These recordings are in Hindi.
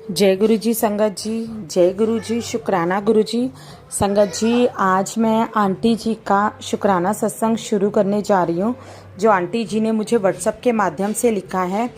जय गुरु जी संगत जी। जय गुरु जी। शुक्राना गुरु जी। संगत जी, आज मैं आंटी जी का शुक्राना सत्संग शुरू करने जा रही हूँ, जो आंटी जी ने मुझे व्हाट्सएप के माध्यम से लिखा है।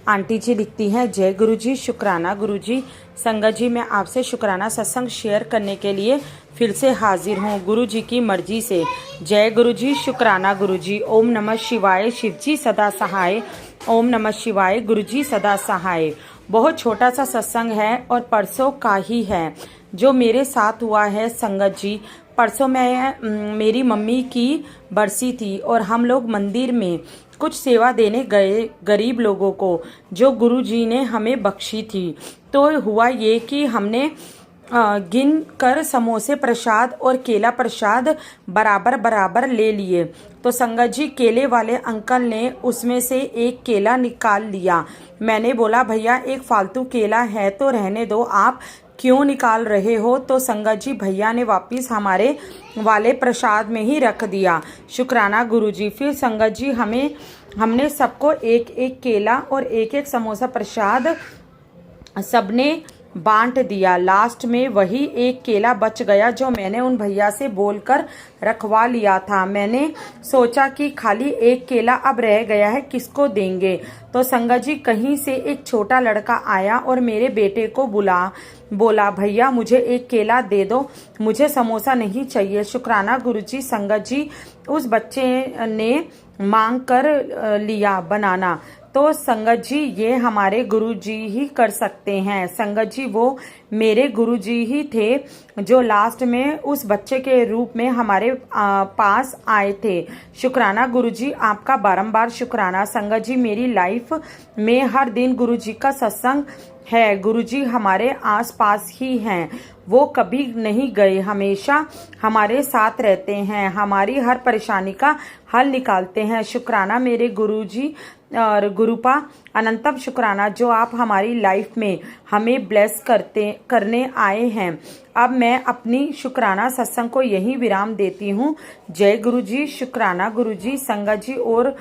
आंटी जी लिखती हैं, जय गुरु जी, शुक्राना गुरु जी। संगत जी, मैं आपसे शुक्राना सत्संग शेयर करने के लिए फिर से हाजिर हूँ, गुरु जी की मर्जी से। जय गुरु जी, शुक्राना गुरु जी। ओम नमः शिवाय, शिव जी सदा सहाय। ओम नमः शिवाय, गुरु जी सदा सहाय। बहुत छोटा सा सत्संग है और परसों का ही है जो मेरे साथ हुआ है। संगत जी, परसों मेरी मम्मी की बरसी थी और हम लोग मंदिर में कुछ सेवा देने गए गरीब लोगों को, जो गुरु जी ने हमें बख्शी थी। तो हुआ ये कि हमने गिन कर समोसे प्रसाद और केला प्रसाद बराबर बराबर ले लिए। तो संगत जी, केले वाले अंकल ने उसमें से एक केला निकाल लिया। मैंने बोला, भैया एक फालतू केला है तो रहने दो, आप क्यों निकाल रहे हो? तो संगत जी, भैया ने वापिस हमारे वाले प्रसाद में ही रख दिया। शुक्राना गुरु जी। फिर संगत जी, हमने सबको एक एक केला और एक एक समोसा प्रसाद सबने बांट दिया। लास्ट में वही एक केला बच गया जो मैंने उन भैया से बोलकर रखवा लिया था। मैंने सोचा कि खाली एक केला अब रह गया है, किसको देंगे? तो संगत जी, कहीं से एक छोटा लड़का आया और मेरे बेटे को बोला, भैया मुझे एक केला दे दो, मुझे समोसा नहीं चाहिए। शुक्राना गुरु जी। संगत जी, उस बच्चे ने मांग कर लिया बनाना। तो संगत जी, ये हमारे गुरु जी ही कर सकते हैं। संगत जी, वो मेरे गुरु जी ही थे जो लास्ट में उस बच्चे के रूप में हमारे पास आए थे। शुक्राना गुरु जी, आपका बारंबार शुक्राना। संगत जी, मेरी लाइफ में हर दिन गुरु जी का सत्संग है। गुरु जी हमारे आसपास ही हैं, वो कभी नहीं गए, हमेशा हमारे साथ रहते हैं, हमारी हर परेशानी का हल निकालते हैं। शुक्राना मेरे गुरु जी और गुरुपा, अनंतम शुक्राना जो आप हमारी लाइफ में हमें ब्लेस करने आए हैं। अब मैं अपनी शुक्राना सत्संग को यहीं विराम देती हूँ। जय गुरु जी। शुक्राना गुरु जी। संगत जी, और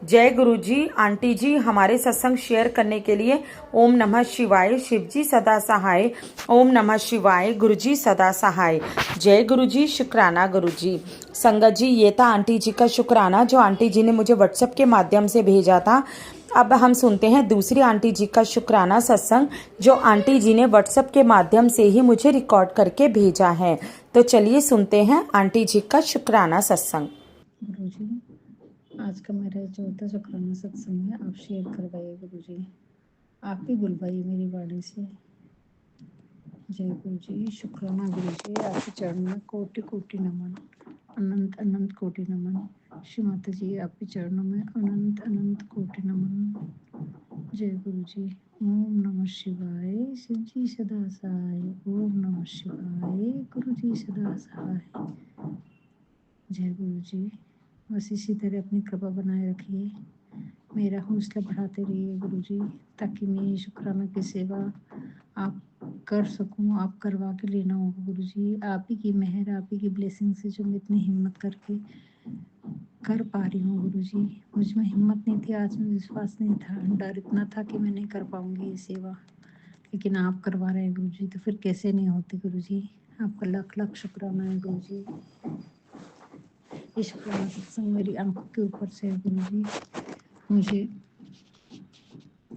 जय गुरु जी। आंटी जी, हमारे सत्संग शेयर करने के लिए ओम नमः शिवाय, शिव जी सदा सहाय। ओम नमः शिवाय, गुरु जी सदा सहाय। जय गुरु जी। शुक्राना गुरु जी। संगत जी, ये था आंटी जी का शुक्राना जो आंटी जी ने मुझे व्हाट्सएप के माध्यम से भेजा था। अब हम सुनते हैं दूसरी आंटी जी का शुक्राना सत्संग, जो आंटी जी ने व्हाट्सएप के माध्यम से ही मुझे रिकॉर्ड करके भेजा है। तो चलिए सुनते हैं आंटी जी का शुक्राना सत्संग। गुरु जी, आज का मेरा चौथा शुक्राना सत्संग है, आप शेयर करवाइए गुरु जी, आप ही बुलवाइए मेरी वाणी से। जय गुरु जी। शुक्राना गुरु जी, आपके चरण में कोटि कोटि नमन, अनंत अनंत कोटि नमन। श्री माता जी, आपके चरणों में अनंत अनंत कोटि नमन। जय गुरु जी। ओम नमः शिवाय, शिव जी सदा सहाय। ओम नमः शिवाय, गुरु जी सदा सहाय। जय गुरु जी। बस इसी तरह अपनी कृपा बनाए रखिए, मेरा हौसला बढ़ाते रहिए गुरु जी, ताकि मैं शुक्राना की सेवा आप कर सकूं, आप करवा के लेना होगा गुरु जी। आप ही की मेहर, आप ही की ब्लेसिंग से जो मैं इतनी हिम्मत करके कर पा रही हूँ गुरु जी। मुझ में हिम्मत नहीं थी, आत्मविश्वास नहीं था, डर इतना था कि मैं नहीं कर पाऊंगी ये सेवा, लेकिन आप करवा रहे हैं गुरु जी, तो फिर कैसे नहीं होती गुरु जी। आपका लाख लाख शुक्राना है गुरु जी। ये शुक्राना सत्संग मेरी आंखों के ऊपर से है गुरु जी। मुझे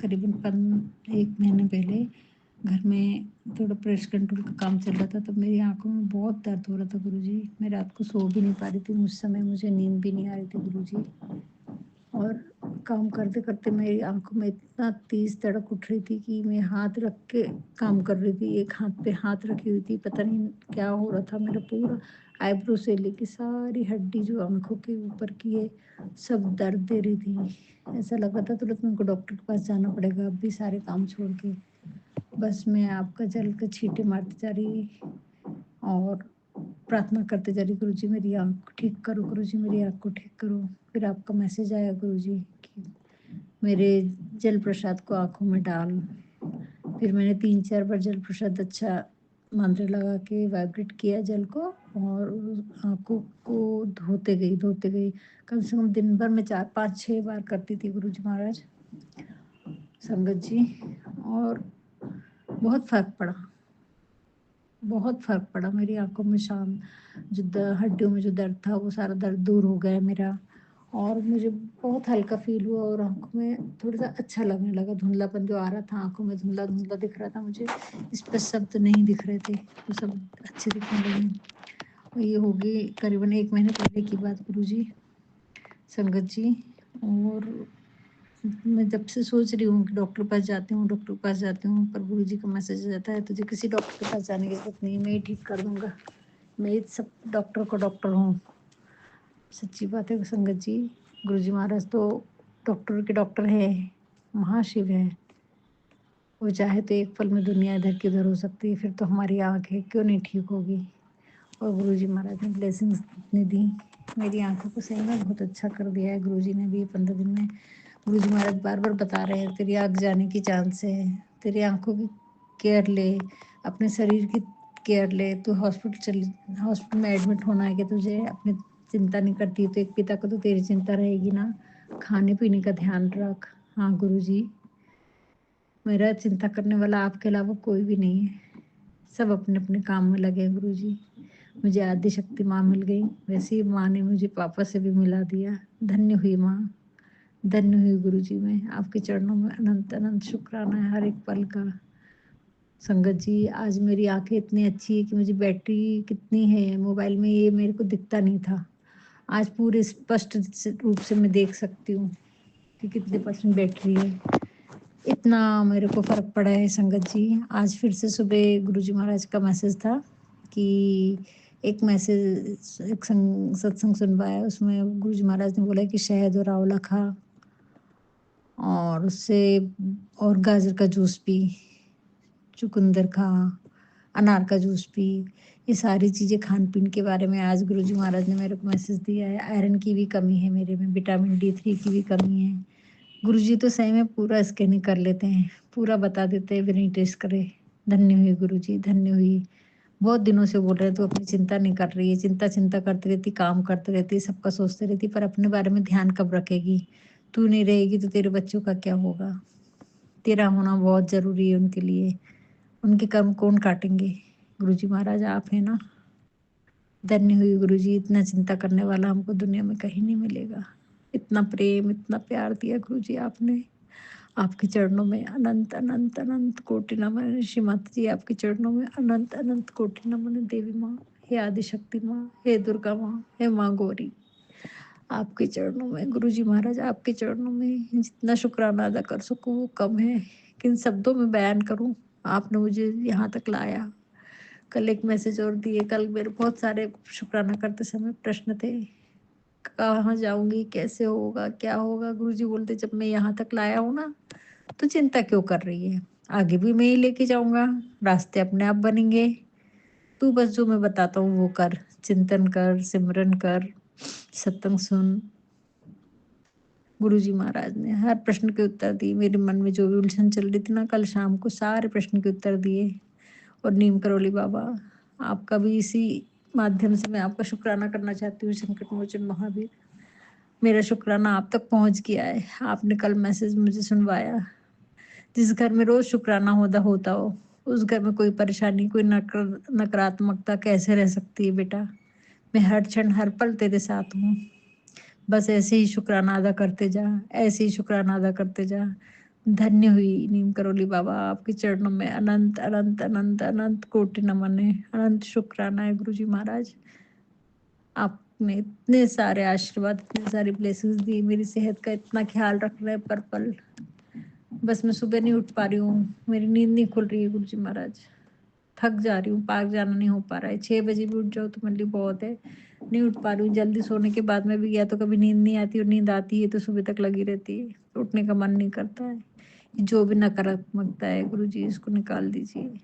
करीबन 1 महीने पहले घर में थोड़ा प्रेशर कंट्रोल का काम चल रहा था, तब मेरी आंखों में बहुत दर्द हो रहा था गुरु जी। मैं रात को सो भी नहीं पा रही थी, उस समय मुझे नींद भी नहीं आ रही थी गुरु जी। और काम करते करते मेरी आंखों में इतना तेज तड़क उठ रही थी कि मैं हाथ रख के काम कर रही थी, एक हाथ पे हाथ रखी हुई थी, पता नहीं क्या हो रहा था। मेरा पूरा आईब्रो से लेके सारी हड्डी जो आंखों के ऊपर की है सब दर्द दे रही थी। ऐसा लगा था तुरंत मेरे को डॉक्टर के पास जाना पड़ेगा, अब भी सारे काम छोड़ के। बस मैं आपका जल के छींटे मारती जा रही और प्रार्थना करते जा रही, गुरु जी मेरी आँख को ठीक करो, गुरु जी मेरी आँख को ठीक करो। फिर आपका मैसेज आया गुरु जी कि मेरे जल प्रसाद को आँखों में डाल। फिर मैंने 3-4 बार जल प्रसाद अच्छा मंत्र लगा के वाइब्रेट किया जल को, और आँखों को धोते गई। कम से कम दिन भर में 4-5-6 बार करती थी गुरु जी महाराज, संगत जी। और बहुत फ़र्क पड़ा, बहुत फ़र्क पड़ा। मेरी आँखों में जो हड्डियों में जो दर्द था वो सारा दर्द दूर हो गया मेरा, और मुझे बहुत हल्का फ़ील हुआ और आँखों में थोड़ा-सा अच्छा लगने लगा। धुंधलापन जो आ रहा था आँखों में, धुंधला-धुंधला दिख रहा था मुझे, स्पष्ट शब्द नहीं दिख रहे थे, वो सब अच्छे दिखने लगे। और ये होगी करीबन 1 महीने पहले की बात गुरुजी, संगत जी। और मैं जब से सोच रही हूँ कि डॉक्टर के पास जाती हूँ, डॉक्टर के पास जाती हूँ, पर गुरुजी का मैसेज आ जाता है तुझे किसी डॉक्टर के पास जाने की ज़रूरत नहीं है, मैं ही ठीक कर दूँगा। मैं ही सब डॉक्टर को डॉक्टर हूँ। सच्ची बात है संगत जी, गुरुजी महाराज तो डॉक्टर के डॉक्टर हैं, महाशिव हैं। वो चाहे तो एक पल में दुनिया इधर की उधर हो सकती है, फिर तो हमारी आँखें क्यों नहीं ठीक होगी। और गुरुजी महाराज ने ब्लेसिंग्स इतनी दी, मेरी आँखों को सही में बहुत अच्छा कर दिया है गुरुजी ने भी 15 दिन में। गुरुजी महाराज बार-बार बता रहे हैं तेरी आँख जाने की चांस है, तेरी आँखों की केयर ले, अपने शरीर की केयर ले, तू हॉस्पिटल में एडमिट होना है कि तुझे अपनी चिंता नहीं करती तो एक पिता को तो तेरी चिंता रहेगी ना, खाने-पीने का ध्यान रख। हाँ गुरुजी, मेरा चिंता करने वाला आपके अलावा कोई भी नहीं है, सब अपने-अपने काम में लगे हैं गुरुजी। मुझे आदि शक्ति माँ मिल गई, वैसे ही माँ ने मुझे पापा से भी मिला दिया। धन्य हुई माँ, धन्य हुई गुरुजी। मैं आपके चरणों में अनंत अनंत शुक्राना है हर एक पल का। संगत जी, आज मेरी आंखें इतनी अच्छी है कि मुझे बैटरी कितनी है मोबाइल में ये मेरे को दिखता नहीं था। आज पूरे स्पष्ट रूप से मैं देख सकती हूँ कि कितने % बैटरी है। इतना मेरे को फ़र्क पड़ा है संगत जी। आज फिर से सुबह गुरुजी महाराज का मैसेज था कि एक सत्संग सुनवाया, उसमें गुरुजी महाराज ने बोला कि शहद और आंवला खा, और उससे और गाजर का जूस पी, चुकंदर खा, अनार का जूस पी। ये सारी चीज़ें खान-पीन के बारे में आज गुरुजी महाराज ने मेरे को मैसेज दिया है। आयरन की भी कमी है मेरे में, विटामिन D3 की भी कमी है। गुरुजी तो सही में पूरा स्कैनिंग कर लेते हैं, पूरा बता देते हैं बिना टेस्ट करे। धन्य हुई गुरुजी, धन्य हुई। बहुत दिनों से बोल रहे तू अपनी चिंता नहीं कर रही है, चिंता करती रहती, काम करती रहती, सबका सोचती रहती, पर अपने बारे में ध्यान कब रखेगी। तू नहीं रहेगी तो तेरे बच्चों का क्या होगा। तेरा होना बहुत ज़रूरी है उनके लिए, उनके कर्म कौन काटेंगे। गुरुजी महाराज आप है ना। धन्य हुई गुरुजी, इतना चिंता करने वाला हमको दुनिया में कहीं नहीं मिलेगा। इतना प्रेम, इतना प्यार दिया गुरुजी आपने। आपके चरणों में अनंत अनंत अनंत कोटि नमन है। श्री माता जी, आपके चरणों में अनंत अनंत कोटि नमन है। देवी माँ, हे आदिशक्ति माँ, हे दुर्गा माँ, हे माँ गौरी, आपके चरणों में गुरुजी महाराज, आपके चरणों में जितना शुक्राना अदा कर सकूं वो कम है। किन शब्दों में बयान करूं, आपने मुझे यहाँ तक लाया। कल एक मैसेज और दिए, कल मेरे बहुत सारे शुक्राना करते समय प्रश्न थे, कहाँ जाऊंगी, कैसे होगा, क्या होगा। गुरुजी बोलते जब मैं यहाँ तक लाया हूँ ना तो चिंता क्यों कर रही है, आगे भी मैं ही लेके जाऊंगा, रास्ते अपने आप बनेंगे। तू बस जो मैं बताता हूँ वो कर, चिंतन कर, सिमरन कर, सत्संग सुन। गुरुजी महाराज ने हर प्रश्न के उत्तर दिए। मेरे मन में जो भी उलझन चल रही थी ना, कल शाम को सारे प्रश्न के उत्तर दिए। और नीम करोली बाबा, आपका भी इसी माध्यम से मैं आपका शुक्राना करना चाहती हूँ। संकट मोचन महावीर, मेरा शुक्राना आप तक पहुँच गया है। आपने कल मैसेज मुझे सुनवाया। जिस घर में रोज शुक्राना होता हो, उस घर में कोई परेशानी, कोई नकारात्मकता कैसे रह सकती है बेटा। मैं हर क्षण हर पल तेरे साथ हूँ। बस ऐसे ही शुक्राना अदा करते जा, ऐसे ही शुक्राना अदा करते जा। धन्य हुई नीम करोली बाबा, आपके चरणों में अनंत अनंत अनंत अनंत कोटि नमन है, अनंत शुक्राना है गुरुजी महाराज। आपने इतने सारे आशीर्वाद, इतने सारी ब्लेसिंग्स दी, मेरी सेहत का इतना ख्याल रख रहे हैं पर पल। बस मैं सुबह नहीं उठ पा रही हूँ, मेरी नींद नहीं खुल रही है गुरुजी महाराज। थक जा रही हूँ, पार्क जाना नहीं हो पा रहा है। 6 बजे भी उठ जाओ तो मेरे लिए बहुत है। नहीं उठ पा रही हूँ, जल्दी सोने के बाद में भी, या तो कभी नींद नहीं आती, और नींद आती है तो सुबह तक लगी रहती है, तो उठने का मन नहीं करता है। जो भी नकारात्मकता है गुरुजी, इसको निकाल दीजिए।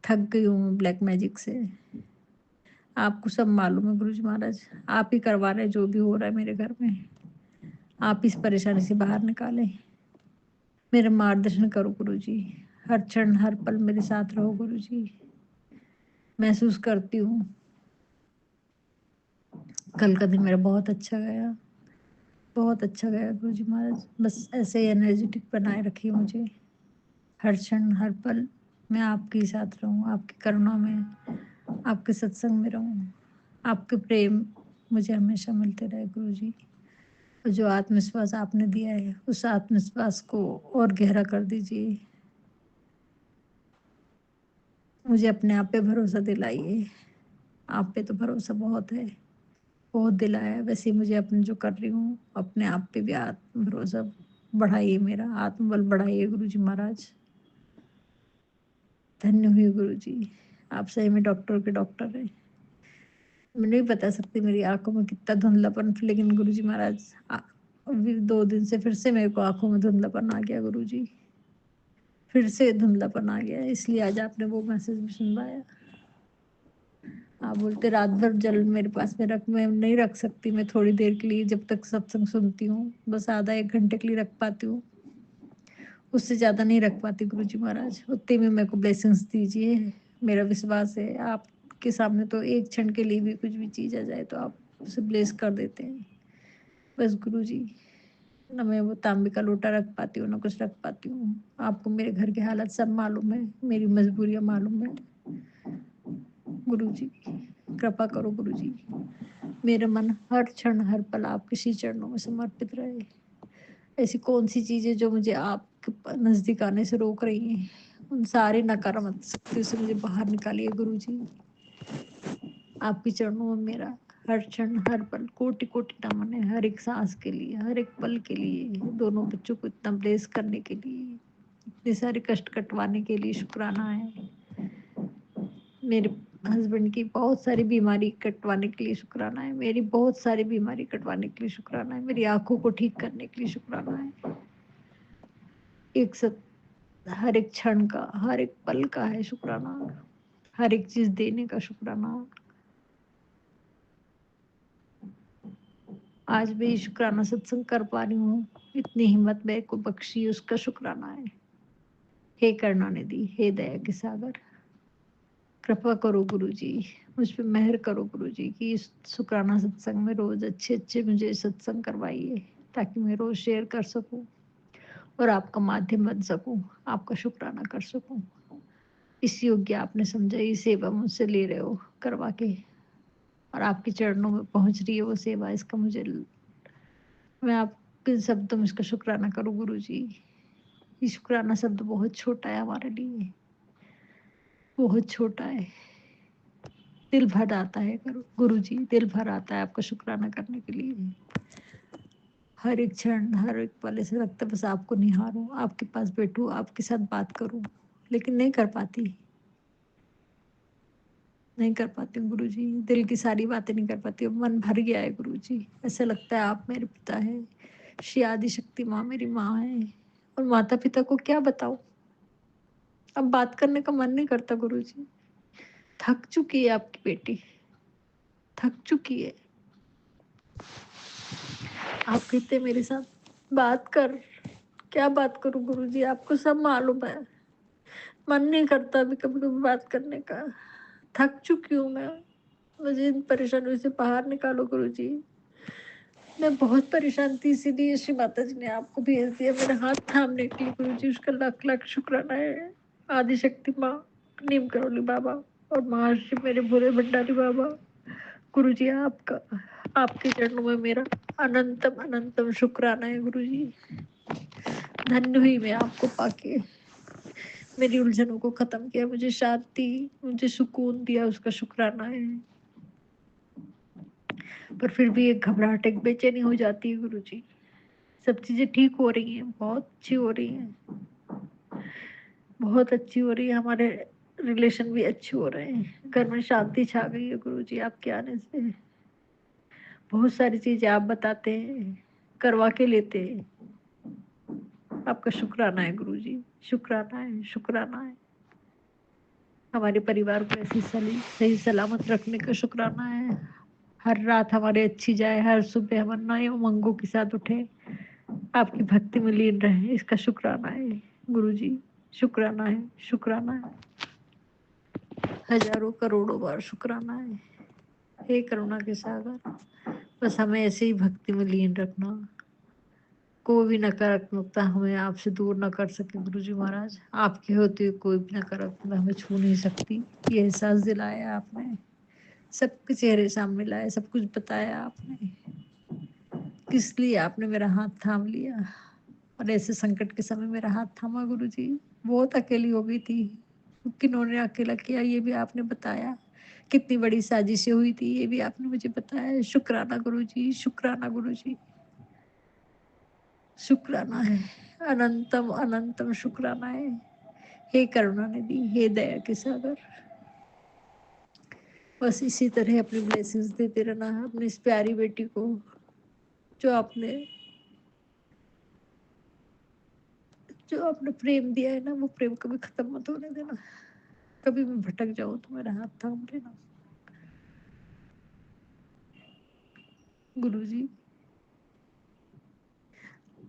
थक गई हूँ ब्लैक मैजिक से। आपको सब मालूम है गुरुजी महाराज, आप ही करवा रहे हैं जो भी हो रहा है मेरे घर में। आप इस परेशानी से बाहर निकालें, मेरा मार्गदर्शन करो गुरुजी। हर क्षण हर पल मेरे साथ रहो गुरुजी। महसूस करती हूँ कल का दिन मेरा बहुत अच्छा गया, बहुत अच्छा गया गुरुजी महाराज। बस ऐसे ही एनर्जेटिक बनाए रखिए मुझे। हर क्षण हर पल मैं आपके साथ रहूं, आपकी करुणा में, आपके सत्संग में रहूं, आपके प्रेम मुझे हमेशा मिलते रहे गुरुजी। और जो आत्मविश्वास आपने दिया है उस आत्मविश्वास को और गहरा कर दीजिए। मुझे अपने आप पे भरोसा दिलाइए। आप पे तो भरोसा बहुत है, बहुत दिलाया है। वैसे ही मुझे अपने जो कर रही हूँ अपने आप पे भी आत्म भरोसा बढ़ाइए, मेरा आत्मबल बढ़ाइए गुरुजी महाराज। धन्य हुई गुरुजी, आप सही में डॉक्टर के डॉक्टर हैं। मैं नहीं बता सकती मेरी आंखों में कितना धुंधलापन, लेकिन गुरुजी महाराज अभी 2 दिन से फिर से मेरे को आंखों में धुंधलापन आ गया गुरुजी, फिर से धुंधलापन आ गया। इसलिए आज आपने वो मैसेज भी सुनवाया। आप बोलते रात भर जल मेरे पास में रख, मैं नहीं रख सकती, मैं थोड़ी देर के लिए जब तक सत्संग सुनती हूँ बस आधा 1 घंटे के लिए रख पाती हूँ, उससे ज़्यादा नहीं रख पाती गुरुजी महाराज। उतने में मेरे को ब्लेसिंग्स दीजिए। मेरा विश्वास है आपके सामने तो एक क्षण के लिए भी कुछ भी चीज़ आ जाए तो आप उसे ब्लेस कर देते हैं। बस गुरुजी, न मैं वो तांबे का लोटा रख पाती हूँ, न कुछ रख पाती हूँ। आपको मेरे घर की हालत सब मालूम है, मेरी मजबूरियाँ मालूम है गुरुजी। कृपा करो गुरुजी, मेरा मन हर क्षण हर पल आपके श्री चरणों में समर्पित रहे। ऐसी कौन सी चीजें जो मुझे आपके नजदीक आने से रोक रही हैं, उन सारी नकारात्मक शक्तियों से मुझे बाहर निकालिए गुरुजी। आपके चरणों में मेरा हर क्षण हर पल कोटि कोटि नमन है, हर एक सांस के लिए, हर एक पल के लिए, दोनों बच्चों को इतना ब्लेस करने के लिए, इतने सारे कष्ट कटवाने के लिए शुक्राना है। मेरे हस्बैंड की बहुत सारी बीमारी कटवाने के लिए शुक्राना है, मेरी बहुत सारी बीमारी कटवाने के लिए शुक्राना है, मेरी आंखों को ठीक करने के लिए शुक्राना है। एक सब हर एक क्षण का, हर एक पल का है शुक्राना, हर एक चीज देने का शुक्राना। आज भी शुक्राना सत्संग कर पा रही हूँ, इतनी हिम्मत मेरे को बख्शी, उसका शुक्राना है। हे करुणानिधि, हे दया के सागर, कृपा करो गुरुजी, मुझ पे मेहर करो गुरुजी कि इस शुक्राना सत्संग में रोज अच्छे अच्छे मुझे सत्संग करवाइए, ताकि मैं रोज शेयर कर सकूं और आपका माध्यम बन सकूं, आपका शुक्राना कर सकूं। इस योग्य आपने समझा, ये सेवा मुझसे ले रहे हो करवा के, और आपके चरणों में पहुंच रही है वो सेवा, इसका मुझे, मैं आपके शब्दों में इसका शुक्राना करूं गुरुजी। ये शुक्राना शब्द बहुत छोटा है हमारे लिए, बहुत छोटा है। दिल भर आता है गुरुजी, दिल भर आता है आपका शुक्राना करने के लिए। हर एक क्षण हर एक पल ऐसे लगता है बस आपको निहारूं, आपके पास बैठूं, आपके साथ बात करूं, लेकिन नहीं कर पाती, नहीं कर पाती हूँ गुरुजी। दिल की सारी बातें नहीं कर पाती हूँ, मन भर गया है गुरुजी। ऐसा लगता है आप मेरे पिता है, श्री आदि शक्ति माँ मेरी माँ है, और माता पिता को क्या बताऊं। अब बात करने का मन नहीं करता गुरुजी। थक चुकी है आपकी बेटी, थक चुकी है। आप कहते मेरे साथ बात कर, क्या बात करूं गुरुजी, आपको सब मालूम है। मन नहीं करता अभी कभी कभी बात करने का। थक चुकी हूँ मैं, मुझे इन परेशानियों से बाहर निकालो गुरुजी। मैं बहुत परेशान थी, इसीलिए श्री माता जी ने आपको भेज दिया मेरा हाथ थामने के लिए गुरुजी। उसका लाख लाख शुक्राना है। आदि शक्ति माँ, नीम करोली बाबा और महर्षि मेरे भोले भंडारी बाबा, गुरुजी आपका, आपके चरणों में मेरा अनंतम अनंतम शुक्राना है गुरुजी। धन्य हुई मैं आपको पाके, मेरी उलझनों को खत्म किया, मुझे शांति, मुझे सुकून दिया, उसका शुक्राना है। पर फिर भी एक घबराहट, एक बेचैनी हो जाती है गुरुजी। सब चीजें ठीक हो रही हैं, बहुत अच्छी हो रही हैं, बहुत अच्छी हो रही है, हमारे रिलेशन भी अच्छे हो रहे हैं, घर में शांति छा गई है गुरुजी आपके आने से। बहुत सारी चीजें आप बताते हैं, करवा के लेते हैं। आपका शुक्राना है गुरुजी, शुक्राना है, शुक्राना है। हमारे परिवार को ऐसी सही सलामत रखने का शुक्राना है। हर रात हमारे अच्छी जाए, हर सुबह हम नए उमंगों के साथ उठे, आपकी भक्ति में लीन रहे, इसका शुक्राना है गुरुजी। शुक्राना है, शुक्राना है, हजारों करोड़ों बार शुक्राना है। हे करुणा के सागर, बस हमें ऐसे ही भक्ति में लीन रखना, कोई भी नकारात्मकता हमें आपसे दूर न कर सके गुरुजी महाराज। आपके होते हुए कोई भी नकारात्मकता हमें छू नहीं सकती। ये एहसास दिलाया आपने, सबके चेहरे सामने लाया, सब कुछ बताया आपने, किस लिए आपने मेरा हाथ थाम लिया और ऐसे संकट के समय मेरा हाथ थामा गुरुजी। बहुत अकेली हो गई थी, किन्होंने अकेला किया ये भी आपने बताया, कितनी बड़ी साजिशें हुई थी ये भी आपने मुझे बताया। शुक्राना गुरुजी, शुक्राना गुरुजी, शुक्राना है, अनंतम अनंतम शुक्राना है। हे करुणा निधि, हे दया के सागर, बस इसी तरह अपनी ब्लेसिंग्स देते रहना अपनी इस प्यारी बेटी को, जो आपने प्रेम दिया है ना, वो प्रेम कभी खत्म मत होने देना। कभी मैं भटक जाऊं तो मेरा हाथ थाम लेना गुरुजी।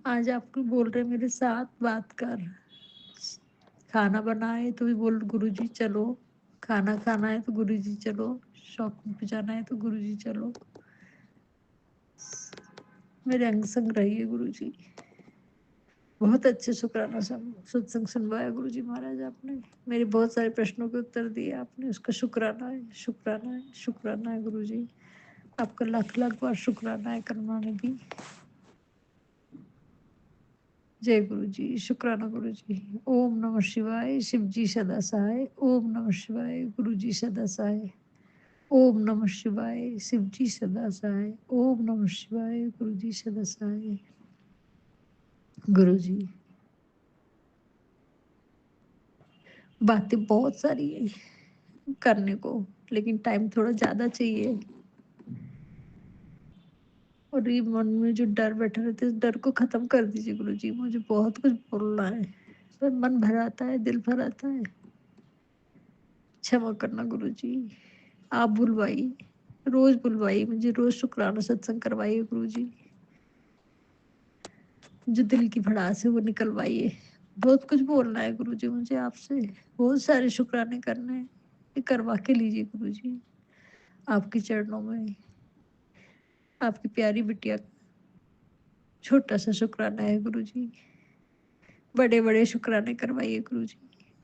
आज आपको बोल रहे मेरे साथ बात कर, खाना बनाए तो भी बोल गुरुजी चलो, खाना खाना है तो गुरुजी चलो, शॉपिंग पे जाना है तो गुरुजी चलो, मेरे अंग संग रहिए गुरुजी। बहुत अच्छे शुक्राना सत्संग सुनवाया गुरुजी महाराज आपने, मेरे बहुत सारे प्रश्नों के उत्तर दिए आपने, उसका शुक्राना है, शुक्राना है, शुक्राना है गुरुजी। आपका लाख लाख बार शुक्राना है करुणा निधि। जय गुरु जी, शुक्राना गुरु जी। ओम नमः शिवाय, शिव जी सदा सहाय। ओम नमः शिवाय, गुरु जी सदा सहाय। ओम नमः शिवाय, शिव जी सदा सहाय। ओम नमः शिवाय, गुरु जी सदा सहाय। गुरु जी, बातें बहुत सारी है करने को, लेकिन टाइम थोड़ा ज्यादा चाहिए। और ये मन में जो डर बैठा रहता है, इस डर को खत्म कर दीजिए गुरु जी। मुझे बहुत कुछ बोलना है पर मन भर आता है, दिल भर आता है। क्षमा करना गुरु जी, आप बुलवाइए, रोज बुलवाइए मुझे, रोज शुक्राना सत्संग करवाइए गुरु जी। जो दिल की भड़ास है वो निकलवाइए। बहुत कुछ बोलना है गुरु जी मुझे आपसे, बहुत सारे शुक्राने करने हैं, ये करवा के लीजिए गुरु जी। आपके चरणों में आपकी प्यारी बिटिया का छोटा सा शुक्राना है गुरु जी। बड़े बड़े शुक्राने करवाइए गुरु जी,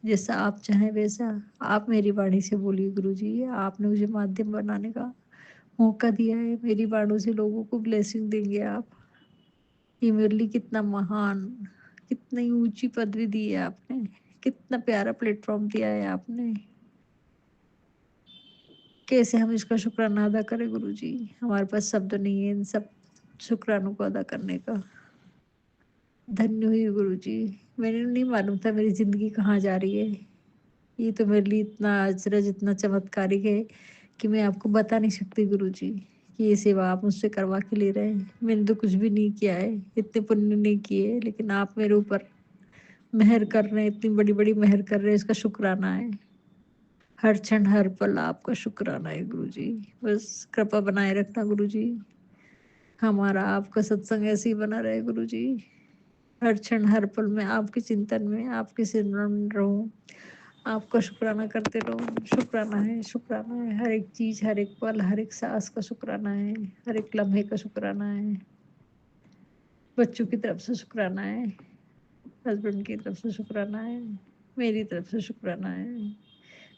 जैसा आप चाहें वैसा। आप मेरी वाणी से बोलिए गुरु जी, आपने मुझे माध्यम बनाने का मौका दिया है, मेरी वाणों से लोगों को ब्लेसिंग देंगे आप। ये मेरे लिए कितना महान, कितनी ऊंची पदवी दी है आपने, कितना प्यारा प्लेटफॉर्म दिया है आपने। कैसे हम इसका शुक्राना अदा करें गुरु जी, हमारे पास शब्द नहीं है इन सब शुक्रानों को अदा करने का। धन्य हुई गुरु जी, मैंने नहीं मालूम था मेरी जिंदगी कहाँ जा रही है। ये तो मेरे लिए इतना अचरज, इतना चमत्कारिक है कि मैं आपको बता नहीं सकती गुरु जी कि ये सेवा आप मुझसे करवा के ले रहे हैं। मैंने तो कुछ भी नहीं किया है, इतने पुण्य नहीं किए, लेकिन आप मेरे ऊपर मेहर कर रहे हैं, इतनी बड़ी बड़ी मेहर कर रहे हैं, इसका शुक्राना है। हर क्षण हर पल आपका शुक्राना है गुरु जी। बस कृपा बनाए रखना गुरु जी, हमारा आपका सत्संग ऐसे ही बना रहे गुरु जी। हर क्षण हर पल में आपके चिंतन में, आपके सिमरन में रहूं, आपका शुक्राना करते रहो। शुक्राना है, शुक्राना है, हर एक चीज, हर एक पल, हर एक सांस का शुक्राना है, हर एक लम्हे का शुक्राना है। बच्चों की तरफ से शुक्राना है, हस्बैंड की तरफ से शुक्राना है, मेरी तरफ से शुक्राना है,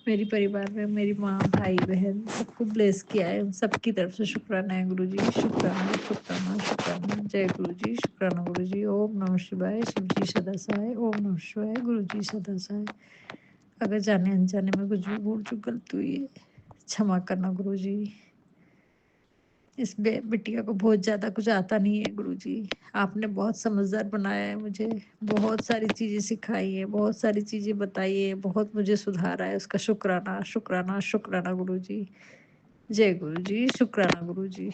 मेरी परिवार में मेरी माँ, भाई, बहन सबको ब्लेस किया है, उन सबकी तरफ से शुक्राना है गुरु जी। शुक्राना, शुक्राना, शुक्राना। जय गुरु जी, शुक्राना गुरु जी। ओम नमः शिवाय, शिव जी सदा सहाय। ओम नमः शिवाय, गुरु जी सदा सहाय। अगर जाने अनजाने में कुछ भी भूल चूक गलती हुई है, क्षमा करना गुरु जी। इस बिटिया को बहुत ज्यादा कुछ आता नहीं है गुरु जी, आपने बहुत समझदार बनाया है मुझे, बहुत सारी चीजें सिखाई है, बहुत सारी चीजें बताई है, बहुत मुझे सुधारा है, उसका शुक्राना, शुक्राना, शुक्राना गुरु जी। जय गुरु जी, शुक्राना गुरु जी।